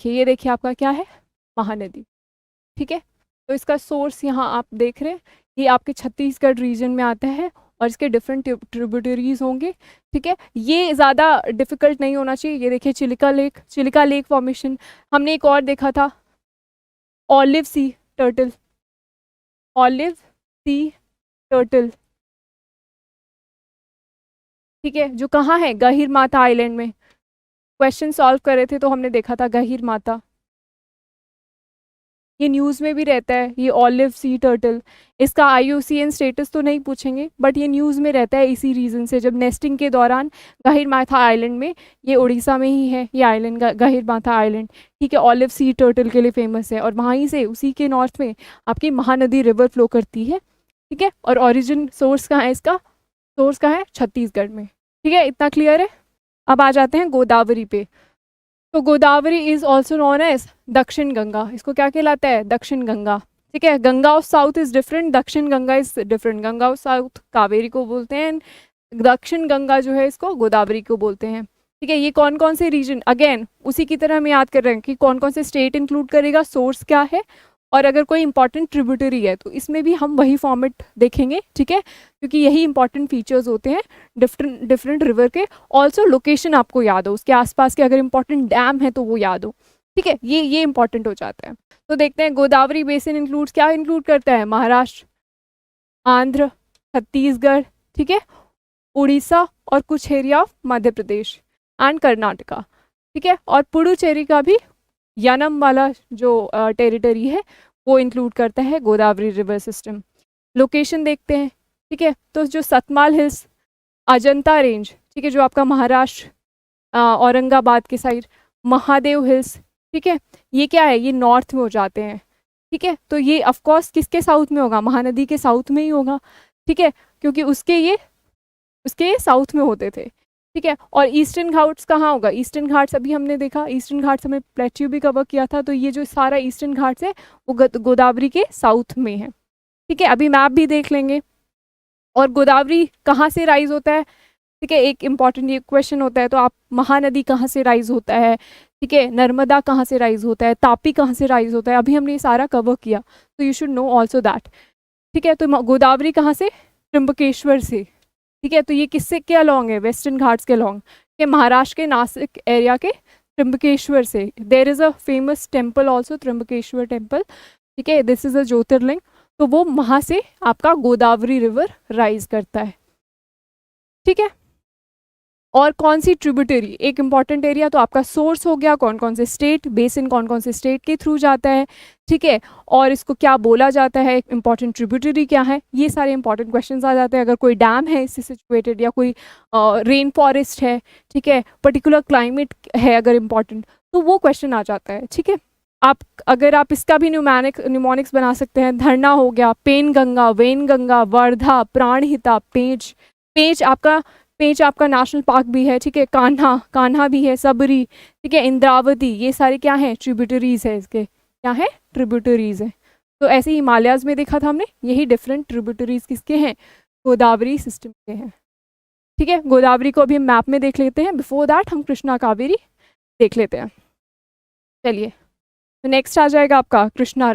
देखिए, ये देखिए आपका क्या है, महानदी। ठीक है, तो इसका सोर्स यहाँ आप देख रहे हैं, ये आपके छत्तीसगढ़ रीजन में आता है और इसके डिफरेंट ट्रिब्यूटरीज होंगे। ठीक है, ये ज़्यादा डिफिकल्ट नहीं होना चाहिए। ये देखिए चिलिका लेक फॉर्मेशन। हमने एक और देखा था, olive sea turtle, olive sea turtle. ठीक है, जो कहाँ है, गहीर माता आइलैंड में। क्वेश्चन सॉल्व कर रहे थे तो हमने देखा था गहीर माता, ये न्यूज़ में भी रहता है, ये ऑलिव सी टर्टल। इसका IUCN स्टेटस तो नहीं पूछेंगे, बट ये न्यूज़ में रहता है इसी रीज़न से, जब नेस्टिंग के दौरान गहीर माथा आइलैंड में, ये उड़ीसा में ही है ये आइलैंड, गहीर माथा आइलैंड। ठीक है, ऑलिव सी टर्टल के लिए फेमस है, और वहीं से उसी के नॉर्थ में आपकी महानदी रिवर फ्लो करती है। ठीक है, और ऑरिजिन सोर्स कहाँ है इसका, सोर्स कहाँ है, छत्तीसगढ़ में। ठीक है, इतना क्लियर है। अब आ जाते हैं गोदावरी पे। तो Godavari is also known as Dakshin Ganga. इसको क्या कहलाता है, दक्षिण गंगा। ठीक है, Ganga of south is different, दक्षिण Ganga is different. Ganga of south Kaveri को बोलते हैं, दक्षिण गंगा जो है इसको गोदावरी को बोलते हैं। ठीक है, ये कौन कौन से रीजन, अगेन उसी की तरह हम याद कर रहे हैं कि कौन कौन से स्टेट इंक्लूड करेगा, सोर्स क्या है, और अगर कोई इंपॉर्टेंट ट्रिब्यूटरी है तो इसमें भी हम वही फॉर्मेट देखेंगे। ठीक है, क्योंकि यही इंपॉर्टेंट फीचर्स होते हैं डिफरेंट रिवर के। ऑल्सो लोकेशन आपको याद हो, उसके आसपास के अगर इंपॉर्टेंट डैम है तो वो याद हो। ठीक है, ये इंपॉर्टेंट हो जाता है। तो देखते हैं गोदावरी बेसिन इंक्लूड्स, क्या इंक्लूड करता है, महाराष्ट्र, आंध्र, छत्तीसगढ़, ठीक है, उड़ीसा और कुछ area of Madhya Pradesh and Karnataka. ठीक है, और पुडुचेरी का भी यानम वाला जो टेरिटरी है वो इंक्लूड करता है गोदावरी रिवर सिस्टम। लोकेशन देखते हैं। ठीक है, तो जो सतमाल हिल्स, अजंता रेंज, ठीक है, जो आपका महाराष्ट्र औरंगाबाद के साइड, महादेव हिल्स, ठीक है, ये क्या है, ये नॉर्थ में हो जाते हैं। ठीक है, तो ये ऑफकोर्स किसके साउथ में होगा, महानदी के साउथ में ही होगा। ठीक है, क्योंकि उसके साउथ में होते थे। ठीक है, और ईस्टर्न घाट्स कहाँ होगा, ईस्टर्न घाट्स अभी हमने देखा, ईस्टर्न घाट्स हमें प्लेट्यू भी कवर किया था, तो ये जो सारा ईस्टर्न घाट्स है वो गोदावरी के साउथ में है। ठीक है, अभी मैप भी देख लेंगे। और गोदावरी कहाँ से राइज होता है, ठीक है, एक इंपॉर्टेंट ये क्वेश्चन होता है, तो आप महानदी कहाँ से राइज होता है, ठीक है, नर्मदा कहाँ से राइज होता है, तापी कहाँ से राइज होता है, अभी हमने ये सारा कवर किया, तो you should know also that. ठीक है, तो गोदावरी कहाँ से, त्र्यंबकेश्वर से। ठीक है, तो ये किससे के अलॉन्ग है, वेस्टर्न घाट्स के अलॉन्ग, के महाराष्ट्र के नासिक एरिया के त्र्यंबकेश्वर से। There is a famous temple also, Trimbakeshwar temple. ठीक है, दिस इज़ अ ज्योतिर्लिंग, तो वो वहाँ से आपका गोदावरी रिवर राइज करता है। ठीक है, और कौन सी ट्रिब्यूटरी, एक इंपॉर्टेंट एरिया, तो आपका सोर्स हो गया, कौन कौन से स्टेट, बेसिन कौन कौन से स्टेट के थ्रू जाता है। ठीक है, और इसको क्या बोला जाता है, इंपॉर्टेंट ट्रिब्यूटरी क्या है, ये सारे इंपॉर्टेंट क्वेश्चंस आ जाते हैं। अगर कोई डैम है इससे सिचुएटेड, या कोई रेन फॉरेस्ट है, ठीक है, पर्टिकुलर क्लाइमेट है अगर इम्पॉर्टेंट, तो वो क्वेश्चन आ जाता है। ठीक है, अगर आप इसका भी न्यूमोनिक्स बना सकते हैं, धरना हो गया, पेन गंगा, वेन गंगा, वर्धा, प्राणहिता, पेंच आपका नेशनल पार्क भी है। ठीक है, कान्हा भी है, सबरी, ठीक है, इंद्रावती, ये सारे क्या हैं, ट्रिब्यूटरीज है, इसके क्या है, ट्रिब्यूटरीज है। तो ऐसे हिमालयाज में देखा था हमने, यही डिफरेंट ट्रिब्यूटरीज किसके हैं, गोदावरी सिस्टम के हैं। ठीक है, गोदावरी को अभी हम मैप में देख लेते हैं, बिफोर दैट हम कृष्णा कावेरी देख लेते हैं। चलिए, तो नेक्स्ट आ जाएगा आपका कृष्णा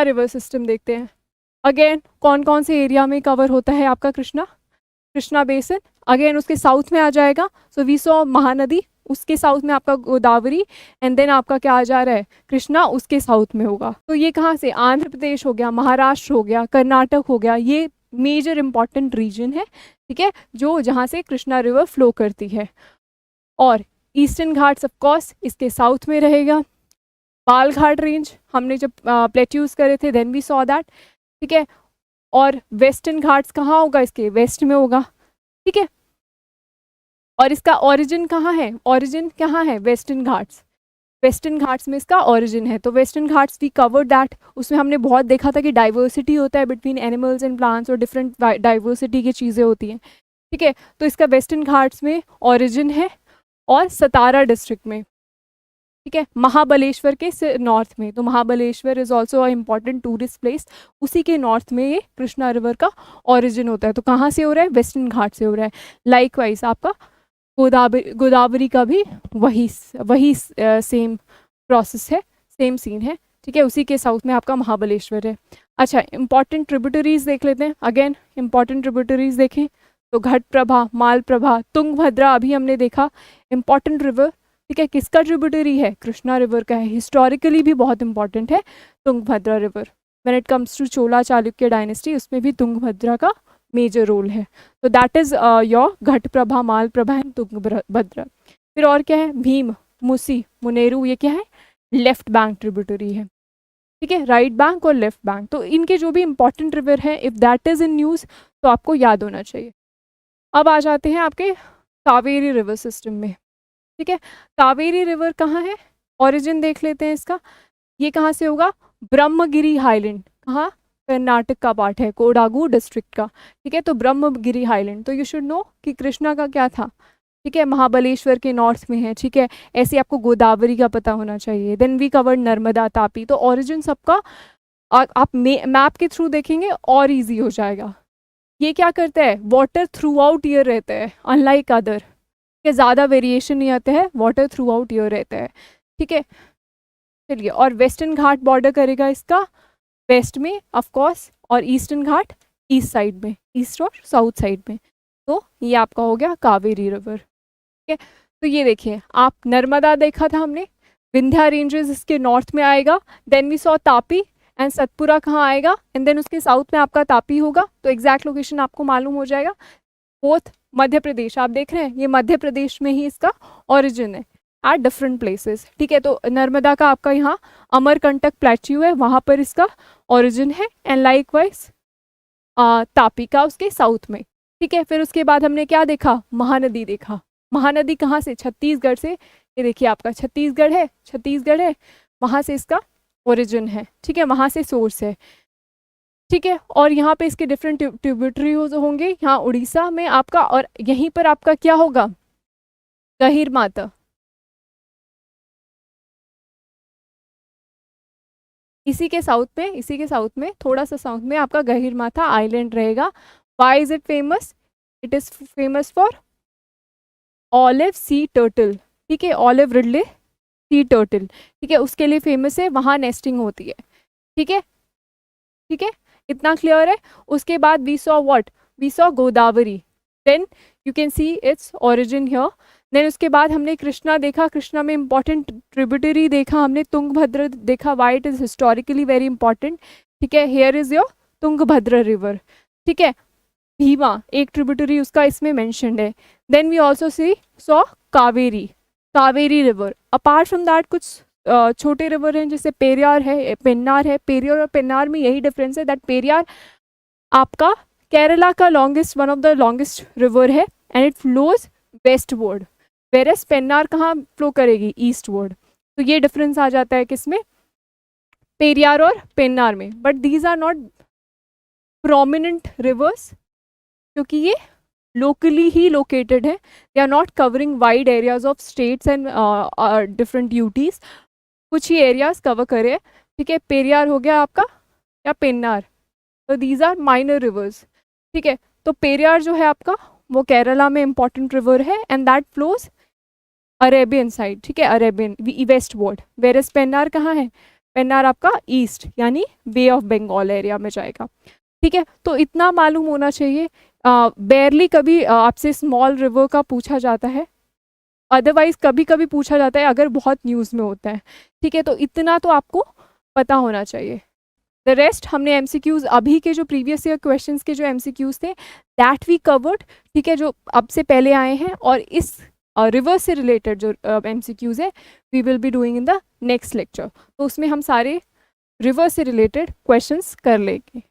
रिवर सिस्टम देखते हैं। अगेन कौन कौन से एरिया में कवर होता है आपका कृष्णा बेसिन, अगेन उसके साउथ में आ जाएगा। सो वी सॉ महानदी, उसके साउथ में आपका गोदावरी, एंड देन आपका क्या आ जा रहा है, कृष्णा उसके साउथ में होगा। तो ये कहाँ से, आंध्र प्रदेश हो गया, महाराष्ट्र हो गया, कर्नाटक हो गया, ये मेजर इंपॉर्टेंट रीजन है। ठीक है, जो जहाँ से कृष्णा रिवर फ्लो करती है। और ईस्टर्न घाट्स ऑफ कोर्स इसके साउथ में रहेगा। बाल घाट रेंज हमने जब प्लेट्यूज करे थे, देन वी सॉ दैट। ठीक है, और वेस्टर्न घाट्स कहाँ होगा, इसके वेस्ट में होगा। ठीक है, और इसका ओरिजिन कहाँ है, वेस्टर्न घाट्स में इसका ओरिजिन है। तो Western Ghats we covered that, उसमें हमने बहुत देखा था कि डाइवर्सिटी होता है बिटवीन एनिमल्स एंड प्लांट्स, और डिफरेंट डाइवर्सिटी की चीज़ें होती हैं। ठीक है, तो इसका वेस्टर्न घाट्स में ओरिजिन है, और सतारा डिस्ट्रिक्ट में। ठीक है, महाबलेश्वर के नॉर्थ में, तो Mahabaleshwar is also a important tourist place, उसी के नॉर्थ में ये कृष्णा रिवर का ओरिजिन होता है। तो कहाँ से हो रहा है, वेस्टर्न घाट से हो रहा है। लाइकवाइज आपका गोदावरी का भी वही सेम प्रोसेस है, सेम सीन है, ठीक है। उसी के साउथ में आपका महाबलेश्वर है। अच्छा, इंपॉर्टेंट ट्रिब्यूटरीज देख लेते हैं। अगेन इंपॉर्टेंट ट्रिब्यूटरीज देखें तो घटप्रभा, मालप्रभा, तुंगभद्रा अभी हमने देखा, इंपॉर्टेंट रिवर, ठीक है। किसका ट्रिब्यूटरी है? कृष्णा रिवर का है। हिस्टोरिकली भी बहुत इंपॉर्टेंट है Tungabhadra river. When it comes to Chola Chalukya dynasty, उसमें भी तुंगभद्रा का मेजर रोल है। तो that is your Ghataprabha, Malaprabha and Tungabhadra. फिर और क्या है? भीम, मुसी, मुनेरू, ये क्या है? लेफ्ट बैंक ट्रिब्यूटरी है, ठीक है। राइट बैंक और लेफ्ट बैंक, तो इनके जो भी इंपॉर्टेंट रिवर है, if that is in news तो आपको याद होना चाहिए। अब आ जाते हैं आपके कावेरी रिवर सिस्टम में, ठीक है। कावेरी रिवर कहाँ है? ओरिजिन देख लेते हैं इसका। ये कहाँ से होगा? ब्रह्मगिरी हाईलैंड। कहाँ? कर्नाटक का पार्ट है, कोडागू डिस्ट्रिक्ट का, ठीक है। तो ब्रह्मगिरी हाईलैंड, तो यू शुड नो कि कृष्णा का क्या था, ठीक है, महाबलेश्वर के नॉर्थ में है, ठीक है। ऐसे आपको गोदावरी का पता होना चाहिए। Then we covered Narmada, Tapi. तो ओरिजिन सबका आप मैप के थ्रू देखेंगे और इजी हो जाएगा। ये क्या करता है? वाटर थ्रू आउट ईयर रहता है, अनलाइक अदर के ज़्यादा वेरिएशन नहीं आते हैं, वाटर थ्रू आउट ईयर रहता है, ठीक है। चलिए, और वेस्टर्न घाट बॉर्डर करेगा इसका वेस्ट में ऑफ कोर्स, और ईस्टर्न घाट ईस्ट साइड में, ईस्ट और साउथ साइड में। तो ये आपका हो गया कावेरी रिवर, ठीक है। तो ये देखिए, आप नर्मदा देखा था हमने, विंध्या रेंजेस इसके नॉर्थ में आएगा। Then we saw Tapi and Satpura कहाँ आएगा, एंड देन उसके साउथ में आपका तापी होगा। तो एग्जैक्ट लोकेशन आपको मालूम हो जाएगा। बोथ मध्य प्रदेश, आप देख रहे हैं ये मध्य प्रदेश में ही इसका ओरिजिन है, एट डिफरेंट प्लेसेस, ठीक है। तो नर्मदा का आपका यहाँ अमरकंटक प्लेट्यू है, वहाँ पर इसका ओरिजिन है, एंड लाइकवाइज तापी का उसके साउथ में, ठीक है। फिर उसके बाद हमने क्या देखा? महानदी देखा। महानदी कहाँ से? छत्तीसगढ़ से। ये देखिए आपका छत्तीसगढ़ है, वहाँ से इसका ओरिजिन है, ठीक है, वहाँ से सोर्स है, ठीक है। और यहाँ पे इसके डिफरेंट ट्रिब्यूटरीज होंगे, यहाँ उड़ीसा में आपका, और यहीं पर आपका क्या होगा? गहीर माता। इसी के साउथ में थोड़ा सा साउथ में आपका गहीर माथा आइलैंड रहेगा। Why is it famous? It is famous for olive sea turtle, ठीक है, ऑलिव रिडले सी टर्टल, ठीक है, उसके लिए फेमस है, वहाँ नेस्टिंग होती है, ठीक है, ठीक है। इतना क्लियर है? उसके बाद we saw what? We saw Godavari, then you can see its origin here. Then उसके बाद हमने कृष्णा देखा, कृष्णा में इंपॉर्टेंट ट्रिब्यूटरी देखा हमने, तुंगभद्र देखा, why it is historically very important, ठीक है। Here is your Tungabhadra river, ठीक है। भीमा एक ट्रिब्यूटरी उसका इसमें मेंशन्ड है। Then we also saw Kaveri river. Apart from that कुछ छोटे रिवर हैं, जैसे पेरियार है, पेन्नार है। पेरियार और पेन्नार में यही डिफरेंस है, दैट पेरियार आपका केरला का longest, one of the longest river है, and it flows westward, whereas Pennar कहाँ फ्लो करेगी? ईस्टवर्ड। तो ये डिफरेंस आ जाता है किसमें? पेरियार और पेन्नार में। But these are not prominent rivers, क्योंकि ये लोकली ही लोकेटेड है, they are not covering wide areas of states and different UTs, कुछ ही एरियाज कवर करे, ठीक है। पेरियार हो गया आपका, या पेन्नार, तो दीज आर माइनर रिवर्स, ठीक है। तो पेरियार जो है आपका वो केरला में इंपॉर्टेंट रिवर है, and that flows Arabian side, ठीक है, Arabian westward. Whereas Pennar कहाँ है? पेन्नार आपका ईस्ट, यानी बे ऑफ बंगाल एरिया में जाएगा, ठीक है। तो इतना मालूम होना चाहिए। बेरली कभी आपसे स्मॉल रिवर का पूछा जाता है, अदरवाइज कभी कभी पूछा जाता है अगर बहुत न्यूज़ में होता है, ठीक है। तो इतना तो आपको पता होना चाहिए। द रेस्ट हमने एमसीक्यूज, अभी के जो प्रीवियस ईयर क्वेश्चंस के जो एमसीक्यूज थे, दैट वी कवर्ड, ठीक है, जो अब से पहले आए हैं। और इस रिवर से रिलेटेड जो एमसीक्यूज है, we will be doing in the next lecture. तो उसमें हम सारे रिवर से रिलेटेड क्वेश्चंस कर लेंगे।